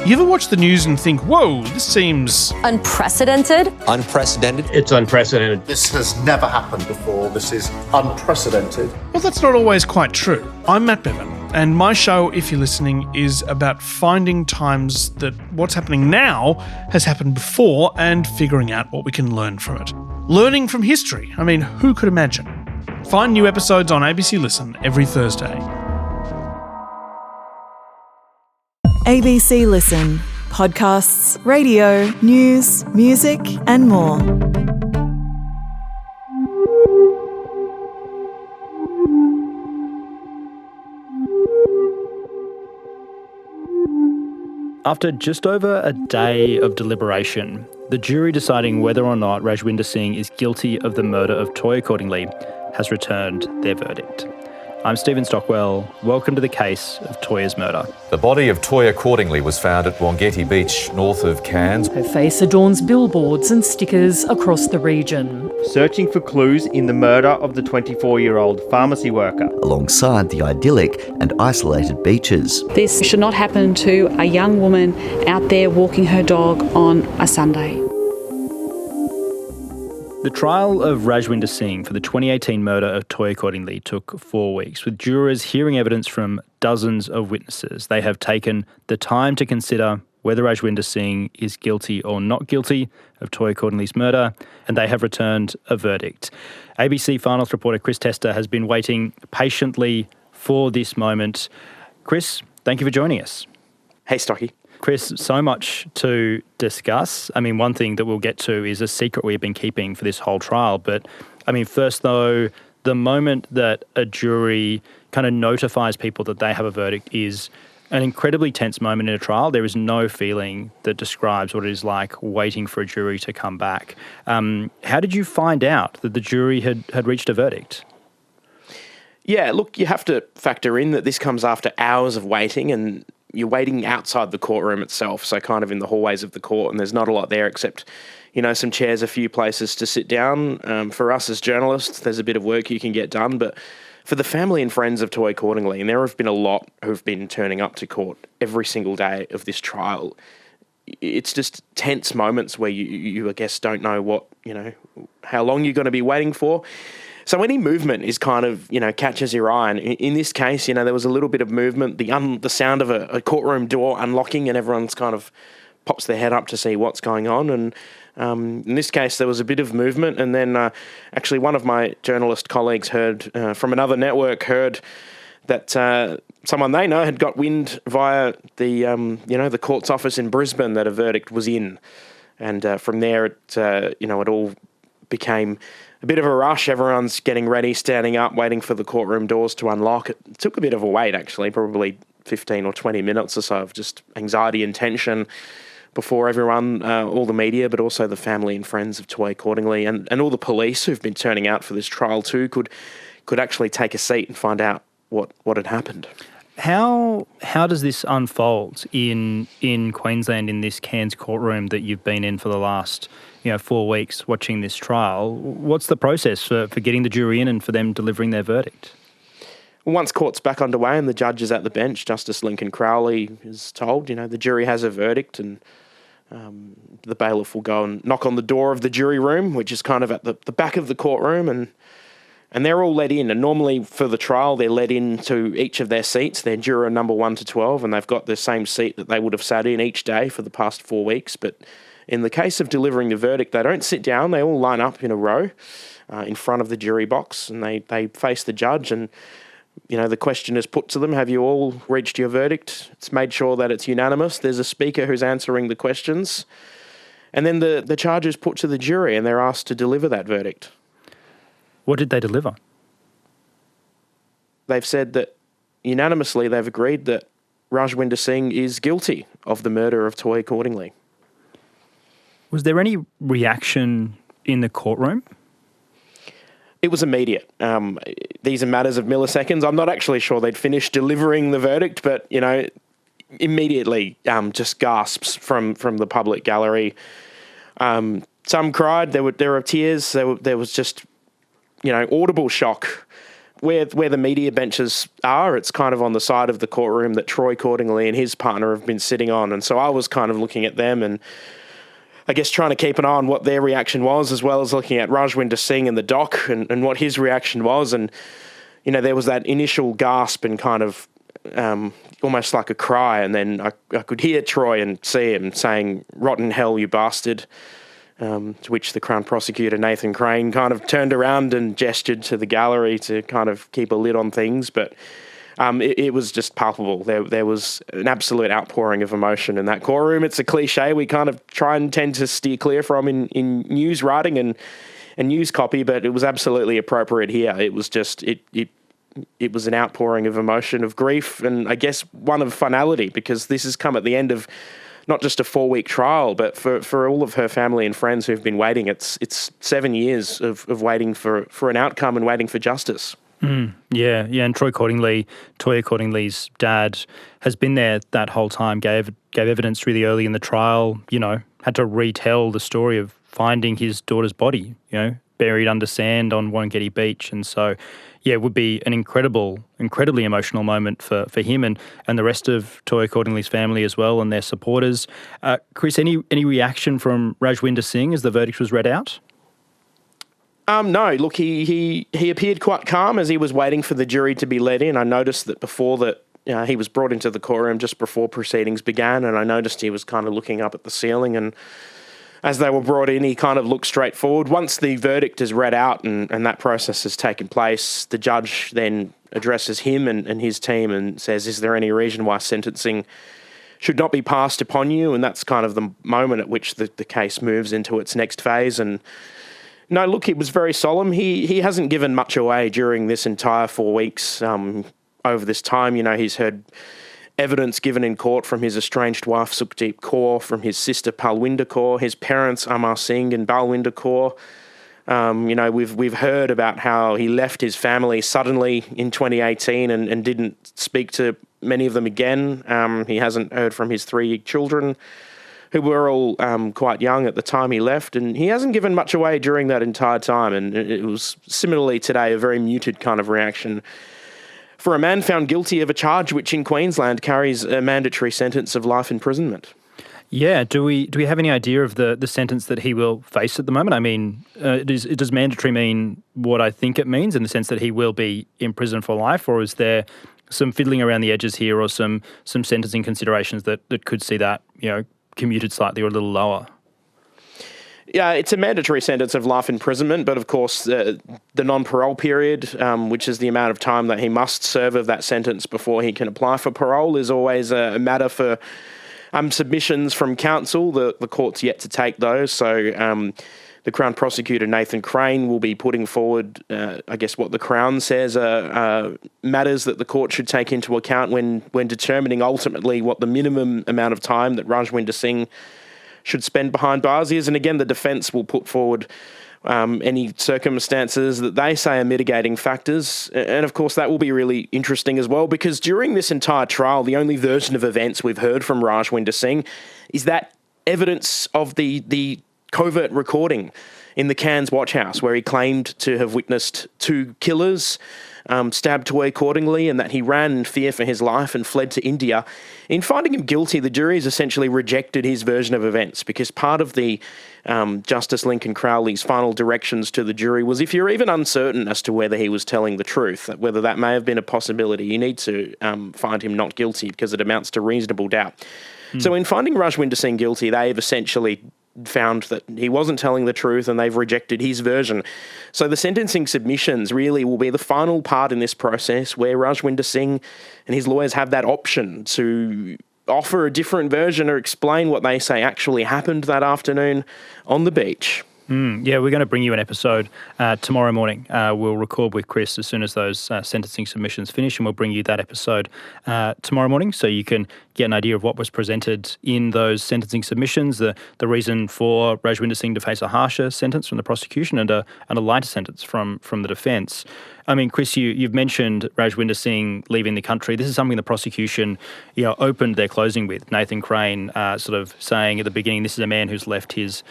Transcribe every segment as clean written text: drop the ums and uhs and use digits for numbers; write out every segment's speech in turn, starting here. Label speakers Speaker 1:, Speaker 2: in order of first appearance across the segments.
Speaker 1: You ever watch the news and think, whoa, this seems...
Speaker 2: Unprecedented?
Speaker 3: Unprecedented.
Speaker 4: It's unprecedented.
Speaker 5: This has never happened before. This is unprecedented.
Speaker 1: Well, that's not always quite true. I'm Matt Bevan, and my show, if you're listening, is about finding times that what's happening now has happened before and figuring out what we can learn from it. Learning from history. I mean, who could imagine? Find new episodes on ABC Listen every Thursday.
Speaker 6: ABC Listen. Podcasts, radio, news, music, and more.
Speaker 7: After just over a day of deliberation, the jury deciding whether or not Rajwinder Singh is guilty of the murder of Toyah Cordingley has returned their verdict. I'm Stephen Stockwell. Welcome to the case of Toyah's murder.
Speaker 8: The body of Toyah Cordingley was found at Wangeti Beach, north of Cairns.
Speaker 9: Her face adorns billboards and stickers across the region.
Speaker 10: Searching for clues in the murder of the 24-year-old pharmacy worker.
Speaker 11: Alongside the idyllic and isolated beaches.
Speaker 12: This should not happen to a young woman out there walking her dog on a Sunday.
Speaker 7: The trial of Rajwinder Singh for the 2018 murder of Toyah Cordingley took 4 weeks, with jurors hearing evidence from dozens of witnesses. They have taken the time to consider whether Rajwinder Singh is guilty or not guilty of Toyah Cordingley's murder, and they have returned a verdict. ABC finals reporter Testa has been waiting patiently for this moment. Chris, thank you for joining us.
Speaker 13: Hey, Stocky.
Speaker 7: Chris, so much to discuss. I mean, one thing that we'll get to is a secret we've been keeping for this whole trial. But, I mean, first, though, the moment that a jury kind of notifies people that they have a verdict is an incredibly tense moment in a trial. There is no feeling that describes what it is like waiting for a jury to come back. How did you find out that the jury had reached a verdict?
Speaker 13: Yeah, look, you have to factor in that this comes after hours of waiting, and you're waiting outside the courtroom itself, so kind of in the hallways of the court, and there's not a lot there except, you know, some chairs, a few places to sit down. For us as journalists, there's a bit of work you can get done, but for the family and friends of Toyah Cordingley, and there have been a lot who've been turning up to court every single day of this trial, it's just tense moments where you I guess, don't know what, you know, how long you're going to be waiting for. So any movement is kind of, you know, catches your eye. And in this case, you know, there was a little bit of movement, the sound of a courtroom door unlocking, and everyone's kind of pops their head up to see what's going on. And in this case, there was a bit of movement. And then actually one of my journalist colleagues heard from another network that someone they know had got wind via the court's office in Brisbane that a verdict was in. And from there, it all became a bit of a rush. Everyone's getting ready, standing up, waiting for the courtroom doors to unlock. It took a bit of a wait, actually, probably 15 or 20 minutes or so of just anxiety and tension before everyone, all the media, but also the family and friends of Toyah Cordingley and all the police who've been turning out for this trial too could actually take a seat and find out what had happened.
Speaker 7: How does this unfold in Queensland, in this Cairns courtroom that you've been in for the last 4 weeks watching this trial? What's the process for getting the jury in and for them delivering their verdict?
Speaker 13: Well, once court's back underway and the judge is at the bench, Justice Lincoln Crowley is told, the jury has a verdict, and the bailiff will go and knock on the door of the jury room, which is kind of at the back of the courtroom, and they're all let in. And normally for the trial, they're let into each of their seats. They're juror number 1 to 12, and they've got the same seat that they would have sat in each day for the past 4 weeks. But in the case of delivering the verdict, they don't sit down. They all line up in a row in front of the jury box, and they face the judge. And, the question is put to them, have you all reached your verdict? It's made sure that it's unanimous. There's a speaker who's answering the questions. And then the charge is put to the jury, and they're asked to deliver that verdict.
Speaker 7: What did they deliver?
Speaker 13: They've said that unanimously they've agreed that Rajwinder Singh is guilty of the murder of Toyah Cordingley.
Speaker 7: Was there any reaction in the courtroom?
Speaker 13: It was immediate. These are matters of milliseconds. I'm not actually sure they'd finished delivering the verdict, but, immediately just gasps from the public gallery. Some cried. There were tears. There was just, audible shock where the media benches are, it's kind of on the side of the courtroom that Troy Cordingley and his partner have been sitting on. And so I was kind of looking at them and I guess trying to keep an eye on what their reaction was, as well as looking at Rajwinder Singh in the dock and what his reaction was. And, you know, there was that initial gasp and kind of almost like a cry. And then I could hear Troy and see him saying, "Rotten hell, you bastard." To which the Crown Prosecutor, Nathan Crane, kind of turned around and gestured to the gallery to kind of keep a lid on things. But it was just palpable. There was an absolute outpouring of emotion in that courtroom. It's a cliche we kind of try and tend to steer clear from in news writing and news copy, but it was absolutely appropriate here. It was just, it was an outpouring of emotion, of grief, and I guess one of finality, because this has come at the end of not just a 4-week trial, but for all of her family and friends who've been waiting, it's 7 years of waiting for an outcome and waiting for justice.
Speaker 7: Yeah, and Toyah Cordingley's dad, has been there that whole time, gave evidence really early in the trial, you know, had to retell the story of finding his daughter's body, you know, buried under sand on Wongatty Beach. And so, yeah, it would be an incredibly emotional moment for him and the rest of Toyah Cordingley's family as well and their supporters. Chris, any reaction from Rajwinder Singh as the verdict was read out?
Speaker 13: No, look, he appeared quite calm as he was waiting for the jury to be let in. I noticed that before that he was brought into the courtroom just before proceedings began, and I noticed he was kind of looking up at the ceiling, and as they were brought in, he kind of looked straight forward. Once the verdict is read out and that process has taken place, the judge then addresses him and his team and says, "Is there any reason why sentencing should not be passed upon you?" And that's kind of the moment at which the case moves into its next phase. And no, look, it was very solemn. He hasn't given much away during this entire 4 weeks. Over this time, you know, he's heard evidence given in court from his estranged wife, Sukhdeep Kaur, from his sister, Palwinder Kaur, his parents, Amar Singh and Balwinder Kaur. You know, we've heard about how he left his family suddenly in 2018 and didn't speak to many of them again. He hasn't heard from his 3 children, who were all quite young at the time he left, and he hasn't given much away during that entire time. And it was similarly today a very muted kind of reaction for a man found guilty of a charge which in Queensland carries a mandatory sentence of life imprisonment.
Speaker 7: Yeah, do we have any idea of the sentence that he will face at the moment? I mean, does mandatory mean what I think it means, in the sense that he will be in prison for life, or is there some fiddling around the edges here, or some sentencing considerations that could see that, you know, commuted slightly or a little lower?
Speaker 13: Yeah, it's a mandatory sentence of life imprisonment, but of course the non-parole period, which is the amount of time that he must serve of that sentence before he can apply for parole, is always a matter for submissions from counsel. The court's yet to take those, so the Crown Prosecutor, Nathan Crane, will be putting forward, I guess, what the Crown says are matters that the court should take into account when determining ultimately what the minimum amount of time that Rajwinder Singh should spend behind bars is. And again, the defence will put forward any circumstances that they say are mitigating factors. And of course, that will be really interesting as well, because during this entire trial, the only version of events we've heard from Rajwinder Singh is that evidence of the covert recording in the Cairns watch house, where he claimed to have witnessed 2 killers stabbed Toyah Cordingley, and that he ran in fear for his life and fled to India. In finding him guilty, the jury has essentially rejected his version of events, because part of the Justice Lincoln Crowley's final directions to the jury was, if you're even uncertain as to whether he was telling the truth, whether that may have been a possibility, you need to find him not guilty, because it amounts to reasonable doubt. So in finding Rajwinder Singh guilty, they've essentially found that he wasn't telling the truth, and they've rejected his version. So the sentencing submissions really will be the final part in this process, where Rajwinder Singh and his lawyers have that option to offer a different version or explain what they say actually happened that afternoon on the beach.
Speaker 7: Yeah, we're going to bring you an episode tomorrow morning. We'll record with Chris as soon as those sentencing submissions finish, and we'll bring you that episode tomorrow morning, so you can get an idea of what was presented in those sentencing submissions, the reason for Rajwinder Singh to face a harsher sentence from the prosecution and a lighter sentence from the defence. I mean, Chris, you've mentioned Rajwinder Singh leaving the country. This is something the prosecution, opened their closing with. Nathan Crane sort of saying at the beginning, this is a man who's left his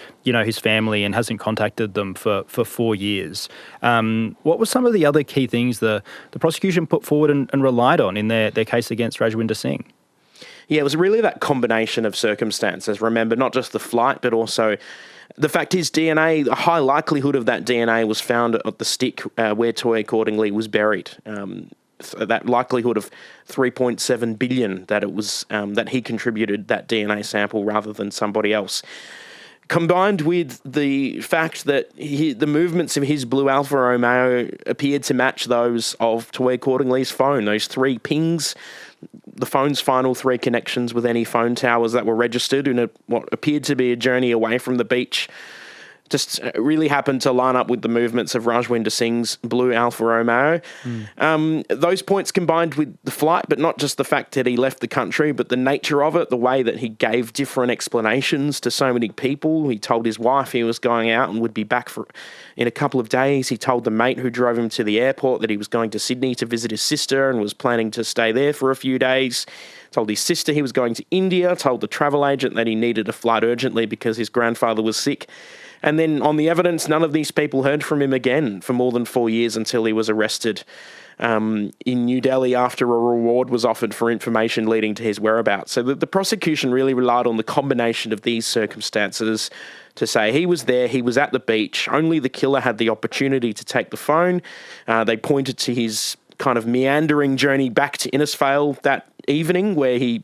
Speaker 7: family and hasn't contacted them for 4 years. What were some of the other key things the prosecution put forward and relied on in their case against Rajwinder Singh?
Speaker 13: Yeah, it was really that combination of circumstances. Remember, not just the flight, but also the fact is DNA, a high likelihood of that DNA was found at the stick where Toyah Cordingley was buried. That likelihood of 3.7 billion that it was that he contributed that DNA sample rather than somebody else. Combined with the fact that the movements of his Blue Alfa Romeo appeared to match those of Toyah Cordingley's phone, those 3 pings, the phone's final 3 connections with any phone towers that were registered in what appeared to be a journey away from the beach, just really happened to line up with the movements of Rajwinder Singh's Blue Alfa Romeo. Those points combined with the flight, but not just the fact that he left the country, but the nature of it, the way that he gave different explanations to so many people. He told his wife he was going out and would be back in a couple of days. He told the mate who drove him to the airport that he was going to Sydney to visit his sister and was planning to stay there for a few days. Told his sister he was going to India, told the travel agent that he needed a flight urgently because his grandfather was sick. And then on the evidence, none of these people heard from him again for more than 4 years until he was arrested in New Delhi after a reward was offered for information leading to his whereabouts. So the prosecution really relied on the combination of these circumstances to say he was there, he was at the beach, only the killer had the opportunity to take the phone. They pointed to his kind of meandering journey back to Innisfail that evening where he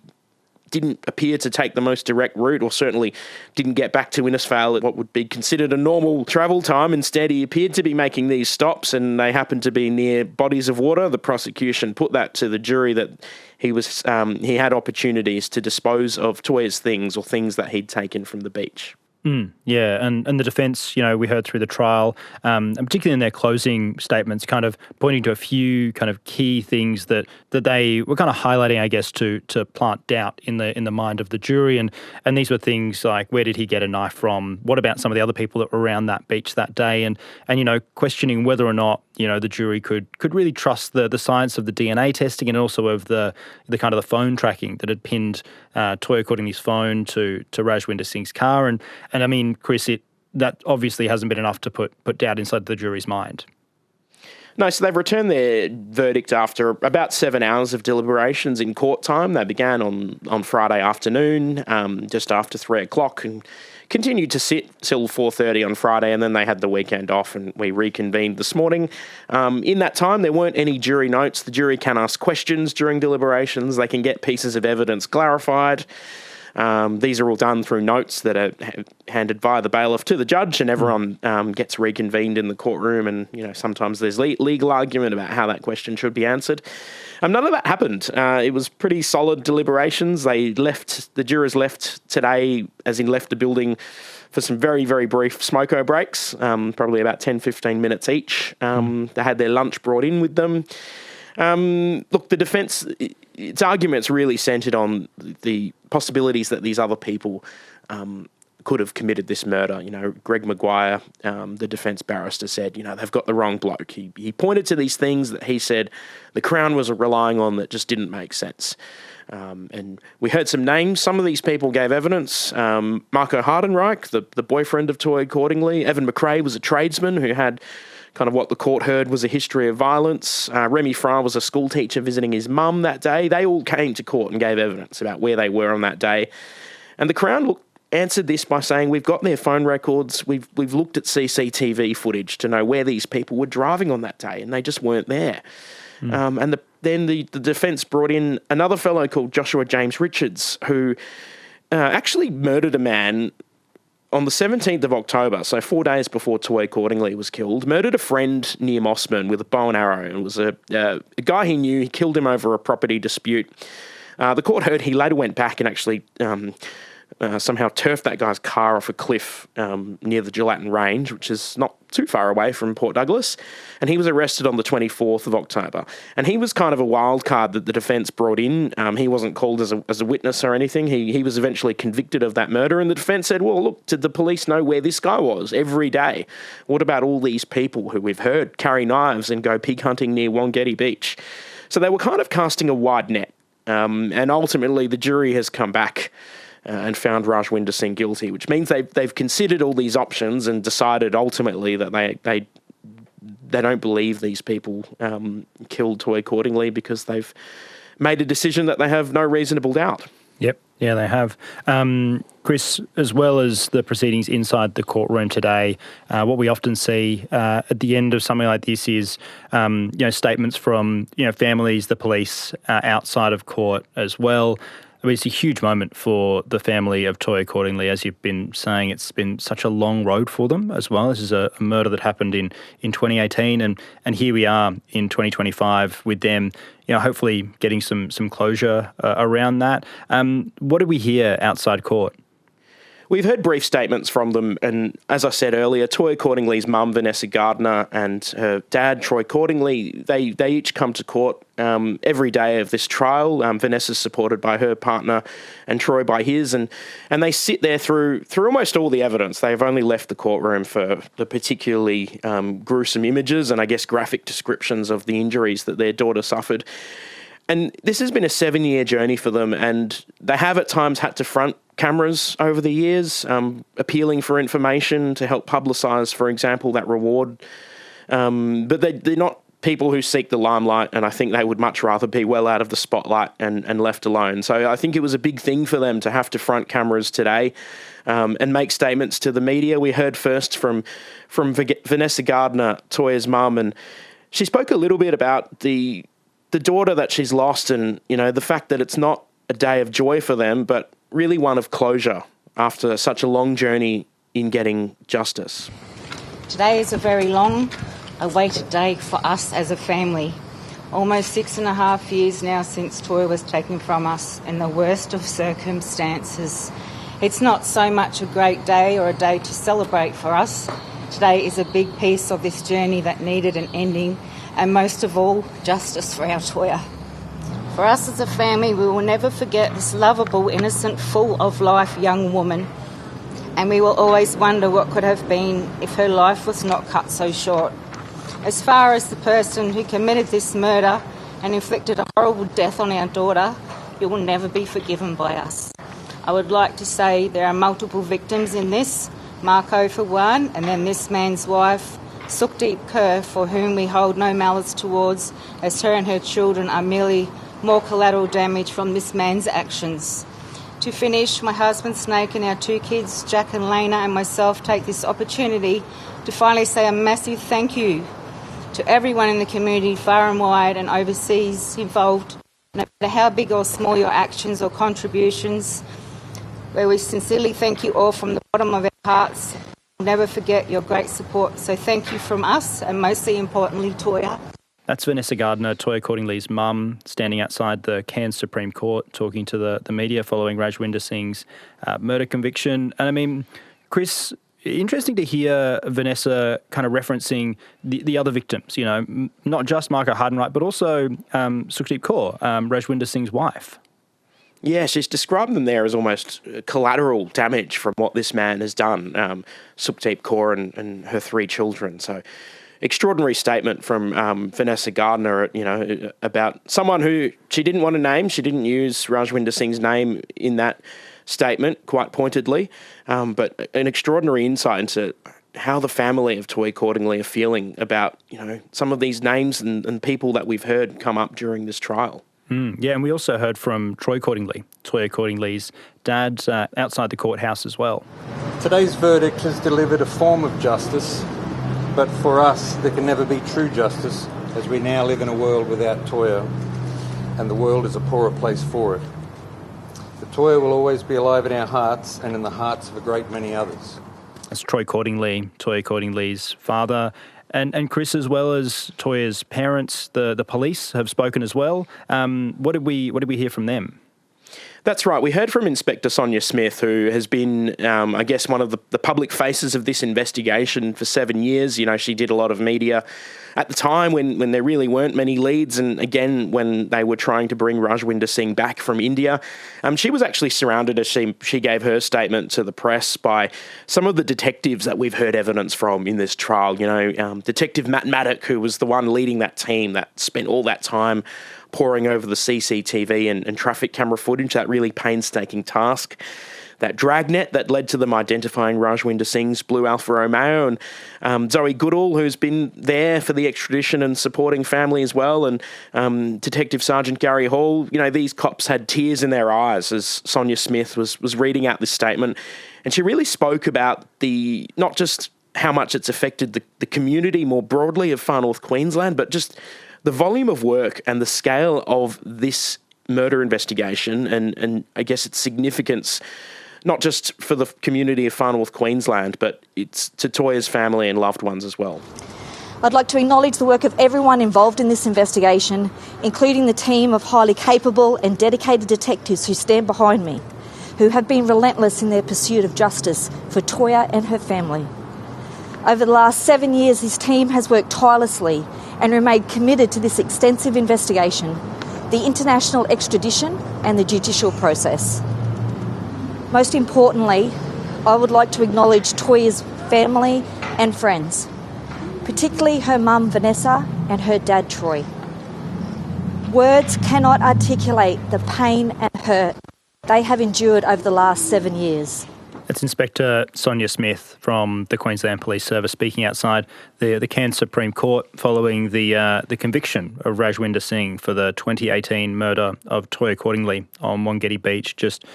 Speaker 13: didn't appear to take the most direct route, or certainly didn't get back to Innisfail at what would be considered a normal travel time. Instead, he appeared to be making these stops, and they happened to be near bodies of water. The prosecution put that to the jury that he had opportunities to dispose of Toyah's things or things that he'd taken from the beach.
Speaker 7: Yeah, and the defence, we heard through the trial, and particularly in their closing statements, kind of pointing to a few kind of key things that they were kind of highlighting, I guess, to plant doubt in the mind of the jury, and these were things like, where did he get a knife from? What about some of the other people that were around that beach that day? And questioning whether or not the jury could really trust the science of the DNA testing and also of the kind of the phone tracking that had pinned Toyah Cordingley's phone to Rajwinder Singh's car. And I mean, Chris, that obviously hasn't been enough to put doubt inside the jury's mind.
Speaker 13: No, so they've returned their verdict after about 7 hours of deliberations in court time. They began on Friday afternoon, just after 3 o'clock, and continued to sit till 4:30 on Friday, and then they had the weekend off, and we reconvened this morning. In that time, there weren't any jury notes. The jury can ask questions during deliberations. They can get pieces of evidence clarified. These are all done through notes that are handed via the bailiff to the judge, and everyone gets reconvened in the courtroom, and sometimes there's legal argument about how that question should be answered. None of that happened. It was pretty solid deliberations. The jurors left today, as in left the building for some very, very brief smoko breaks, probably about 10-15 minutes each. They had their lunch brought in with them. Look, the defence, its arguments really centred on the possibilities that these other people could have committed this murder. Greg Maguire, the defence barrister, said, they've got the wrong bloke. He pointed to these things that he said the Crown was relying on that just didn't make sense. And we heard some names. Some of these people gave evidence. Marco Hardenreich, the boyfriend of Toyah Cordingley. Evan McRae was a tradesman who had kind of what the court heard was a history of violence. Remy Fry was a school teacher visiting his mum that day. They all came to court and gave evidence about where they were on that day. And the Crown answered this by saying, we've got their phone records, we've looked at CCTV footage to know where these people were driving on that day, and they just weren't there. And then the defence brought in another fellow called Joshua James Richards, who actually murdered a man on the 17th of October, so 4 days before Toyah Cordingley was killed, murdered a friend near Mossman with a bow and arrow. It was a guy he knew. He killed him over a property dispute. The court heard he later went back and actually somehow turfed that guy's car off a cliff near the Gelatin Range, which is not too far away from Port Douglas, and he was arrested on the 24th of October. And he was kind of a wild card that the defence brought in. He wasn't called as a witness or anything. He was eventually convicted of that murder, and the defence said, well, look, did the police know where this guy was every day? What about all these people who we've heard carry knives and go pig hunting near Wongetty Beach? So they were kind of casting a wide net, and ultimately the jury has come back and found Rajwinder Singh guilty, which means they've considered all these options and decided ultimately that they don't believe these people killed Toyah Cordingley because they've made a decision that they have no reasonable doubt.
Speaker 7: Yep. Yeah, they have. Chris, as well as the proceedings inside the courtroom today, what we often see at the end of something like this is, statements from, families, the police outside of court as well. I mean, it's a huge moment for the family of Toyah Cordingley. As you've been saying, it's been such a long road for them as well. This is a murder that happened in 2018, and here we are in 2025 with them, hopefully getting some closure around that. What did we hear outside court?
Speaker 13: We've heard brief statements from them, and as I said earlier, Toyah Cordingley's mum, Vanessa Gardner, and her dad, Troy Cordingley, they each come to court every day of this trial. Vanessa's supported by her partner and Troy by his, and they sit there through almost all the evidence. They've only left the courtroom for the particularly gruesome images and I guess graphic descriptions of the injuries that their daughter suffered. And this has been a 7-year journey for them, and they have at times had to front cameras over the years, appealing for information to help publicise, for example, that reward. But they're not people who seek the limelight, and I think they would much rather be well out of the spotlight and left alone. So I think it was a big thing for them to have to front cameras today and make statements to the media. We heard first from Vanessa Gardner, Toyah's mum, and she spoke a little bit about the daughter that she's lost and, the fact that it's not a day of joy for them, but really one of closure after such a long journey in getting justice.
Speaker 2: Today is a very long awaited day for us as a family. Almost 6.5 years now since Toyah was taken from us in the worst of circumstances. It's not so much a great day or a day to celebrate for us. Today is a big piece of this journey that needed an ending, and most of all, justice for our Toyah. For us as a family, we will never forget this lovable, innocent, full of life young woman, and we will always wonder what could have been if her life was not cut so short. As far as the person who committed this murder and inflicted a horrible death on our daughter, you will never be forgiven by us. I would like to say there are multiple victims in this, Marco for one, and then this man's wife, Sukhdeep Kaur, for whom we hold no malice towards, as her and her children are merely more collateral damage from this man's actions. To finish, my husband Snake and our 2 kids, Jack and Lena, and myself take this opportunity to finally say a massive thank you to everyone in the community, far and wide and overseas, involved, no matter how big or small your actions or contributions, where we sincerely thank you all from the bottom of our hearts. We'll never forget your great support. So thank you from us, and mostly importantly, Toyah.
Speaker 7: That's Vanessa Gardner, Toyah Cordingley's mum, standing outside the Cairns Supreme Court talking to the media following Rajwinder Singh's murder conviction. And I mean, Chris, interesting to hear Vanessa kind of referencing the other victims, not just Marco Hardenreich, but also Sukhdeep Kaur, Rajwinder Singh's wife.
Speaker 13: Yeah, she's described them there as almost collateral damage from what this man has done, Sukhdeep Kaur and her 3 children. So extraordinary statement from Vanessa Gardner, about someone who she didn't want to name. She didn't use Rajwinder Singh's name in that statement, quite pointedly, but an extraordinary insight into how the family of Toyah Cordingley are feeling about, some of these names and people that we've heard come up during this trial.
Speaker 7: Yeah, and we also heard from Troy Cordingley, Toyah Cordingley's dad, outside the courthouse as well.
Speaker 3: Today's verdict has delivered a form of justice, but for us there can never be true justice, as we now live in a world without Toyah, and the world is a poorer place for it. But Toyah will always be alive in our hearts and in the hearts of a great many others.
Speaker 7: That's Troy Cordingley, Toyah Cordingley's father. And Chris, as well as Toyah's parents, the police have spoken as well. What did we hear from them?
Speaker 13: That's right. We heard from Inspector Sonia Smith, who has been, I guess, one of the public faces of this investigation for 7 years. You know, she did a lot of media at the time when there really weren't many leads, and again, when they were trying to bring Rajwinder Singh back from India. She was actually surrounded, as she gave her statement to the press, by some of the detectives that we've heard evidence from in this trial. You know, Detective Matt Maddock, who was the one leading that team that spent all that time poring over the CCTV and traffic camera footage, that really painstaking task, that dragnet that led to them identifying Rajwinder Singh's Blue Alfa Romeo, and Zoe Goodall, who's been there for the extradition and supporting family as well, and Detective Sergeant Gary Hall. You know, these cops had tears in their eyes as Sonia Smith was reading out this statement, and she really spoke about not just how much it's affected the community more broadly of Far North Queensland, but just the volume of work and the scale of this murder investigation and I guess its significance, not just for the community of Far North Queensland, but it's to Toyah's family and loved ones as well.
Speaker 4: I'd like to acknowledge the work of everyone involved in this investigation, including the team of highly capable and dedicated detectives who stand behind me, who have been relentless in their pursuit of justice for Toyah and her family. Over the last 7 years, this team has worked tirelessly and remained committed to this extensive investigation, the international extradition and the judicial process. Most importantly, I would like to acknowledge Toyah's family and friends, particularly her mum Vanessa and her dad Troy. Words cannot articulate the pain and hurt they have endured over the last 7 years.
Speaker 7: That's Inspector Sonia Smith from the Queensland Police Service speaking outside the Cairns Supreme Court following the conviction of Rajwinder Singh for the 2018 murder of Toyah Cordingley on Wongetty Beach, just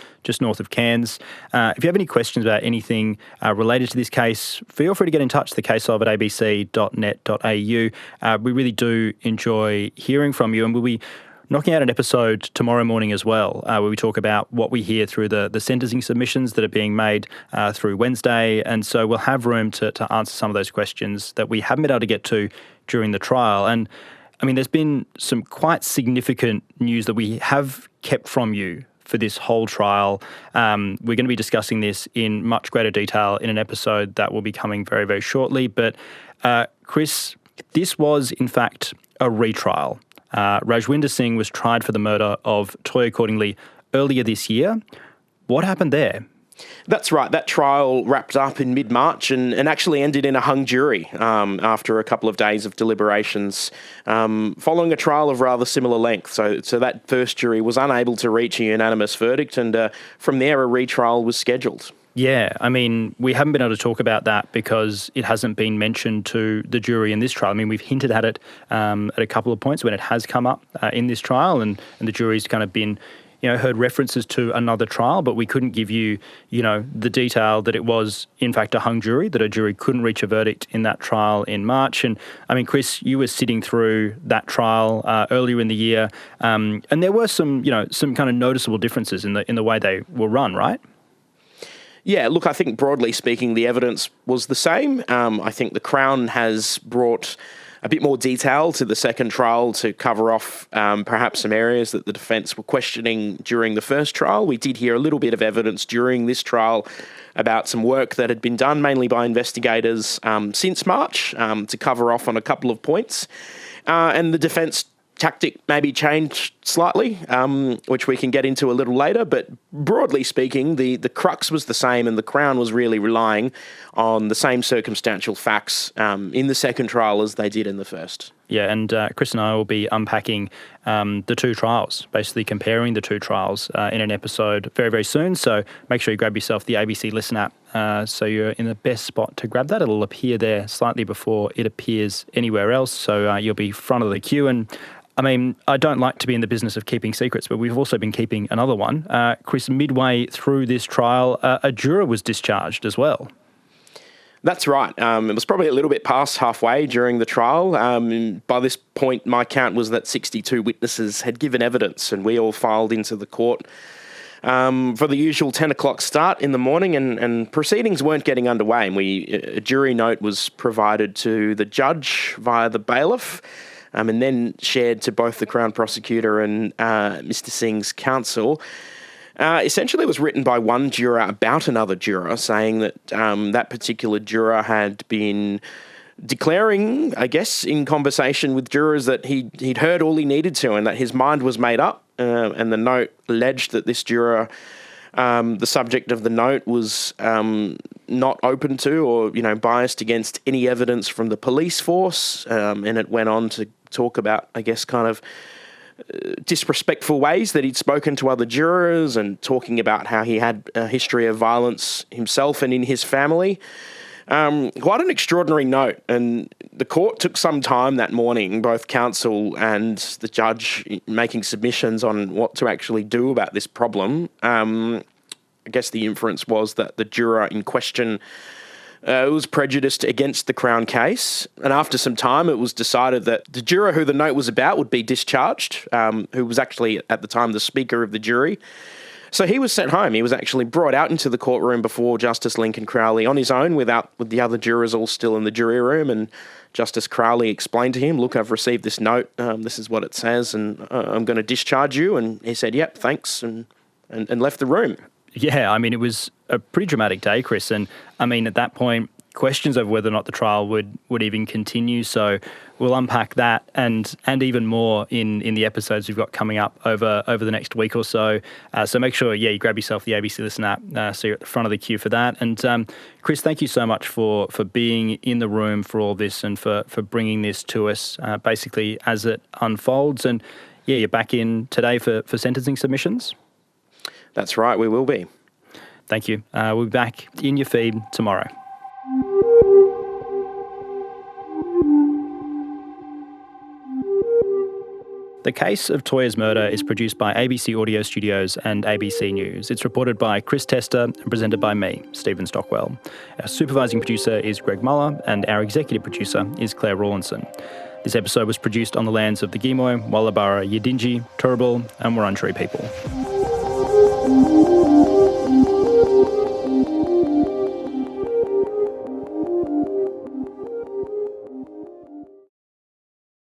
Speaker 7: north of Cairns. If you have any questions about anything related to this case, feel free to get in touch, thecaseof@abc.net.au. We really do enjoy hearing from you, and we'll be knocking out an episode tomorrow morning as well, where we talk about what we hear through the sentencing submissions that are being made through Wednesday. And so we'll have room to answer some of those questions that we haven't been able to get to during the trial. And I mean, there's been some quite significant news that we have kept from you for this whole trial. We're going to be discussing this in much greater detail in an episode that will be coming very, very shortly. But Chris, this was in fact a retrial. Rajwinder Singh was tried for the murder of Toyah Cordingley earlier this year. What happened there?
Speaker 13: That's right. That trial wrapped up in mid-March and actually ended in a hung jury after a couple of days of deliberations following a trial of rather similar length. So that first jury was unable to reach a unanimous verdict, and from there a retrial was scheduled.
Speaker 7: Yeah, I mean, we haven't been able to talk about that because it hasn't been mentioned to the jury in this trial. I mean, we've hinted at it at a couple of points when it has come up in this trial, and the jury's kind of been, heard references to another trial, but we couldn't give you, the detail that it was, in fact, a hung jury, that a jury couldn't reach a verdict in that trial in March. And, I mean, Chris, you were sitting through that trial earlier in the year, and there were some kind of noticeable differences in the way they were run, right?
Speaker 13: Yeah, look, I think broadly speaking, the evidence was the same. I think the Crown has brought a bit more detail to the second trial to cover off perhaps some areas that the defence were questioning during the first trial. We did hear a little bit of evidence during this trial about some work that had been done mainly by investigators since March to cover off on a couple of points. And the defence tactic maybe changed slightly, which we can get into a little later, but broadly speaking, the crux was the same, and the Crown was really relying on the same circumstantial facts in the second trial as they did in the first.
Speaker 7: Yeah, and Chris and I will be unpacking the two trials, basically comparing the two trials in an episode very, very soon. So make sure you grab yourself the ABC Listen app so you're in the best spot to grab that. It'll appear there slightly before it appears anywhere else, so you'll be front of the queue. And I mean, I don't like to be in the business of keeping secrets, but we've also been keeping another one. Chris, midway through this trial, a juror was discharged as well.
Speaker 13: That's right. It was probably a little bit past halfway during the trial. By this point, my count was that 62 witnesses had given evidence, and we all filed into the court for the usual 10 o'clock start in the morning, and proceedings weren't getting underway. And a jury note was provided to the judge via the bailiff, and then shared to both the Crown Prosecutor and Mr. Singh's counsel. Essentially, it was written by one juror about another juror, saying that that particular juror had been declaring, I guess, in conversation with jurors that he'd heard all he needed to and that his mind was made up. And the note alleged that this juror, the subject of the note, was not open to or, biased against any evidence from the police force. And it went on to talk about, I guess, kind of disrespectful ways that he'd spoken to other jurors and talking about how he had a history of violence himself and in his family. Quite an extraordinary note, and the court took some time that morning, both counsel and the judge, making submissions on what to actually do about this problem. I guess the inference was that the juror in question was prejudiced against the Crown case, and after some time it was decided that the juror who the note was about would be discharged, who was actually at the time the Speaker of the jury. So he was sent home. He was actually brought out into the courtroom before Justice Lincoln Crowley on his own with the other jurors all still in the jury room, and Justice Crowley explained to him, look, I've received this note, this is what it says, and I'm going to discharge you. And he said, yep, thanks, and left the room. Yeah, I mean, it was a pretty dramatic day, Chris. And I mean, at that point, questions over whether or not the trial would even continue. So we'll unpack that and even more in the episodes we've got coming up over the next week or so. So make sure, you grab yourself the ABC Listen app so you're at the front of the queue for that. And Chris, thank you so much for being in the room for all this and for bringing this to us basically as it unfolds. And you're back in today for sentencing submissions? That's right, we will be. Thank you. We'll be back in your feed tomorrow. The Case of Toyah's Murder is produced by ABC Audio Studios and ABC News. It's reported by Chris Testa and presented by me, Stephen Stockwell. Our supervising producer is Greg Muller and our executive producer is Claire Rawlinson. This episode was produced on the lands of the Gimoy, Wallabara, Yidinji, Turrbal and Wurundjeri people.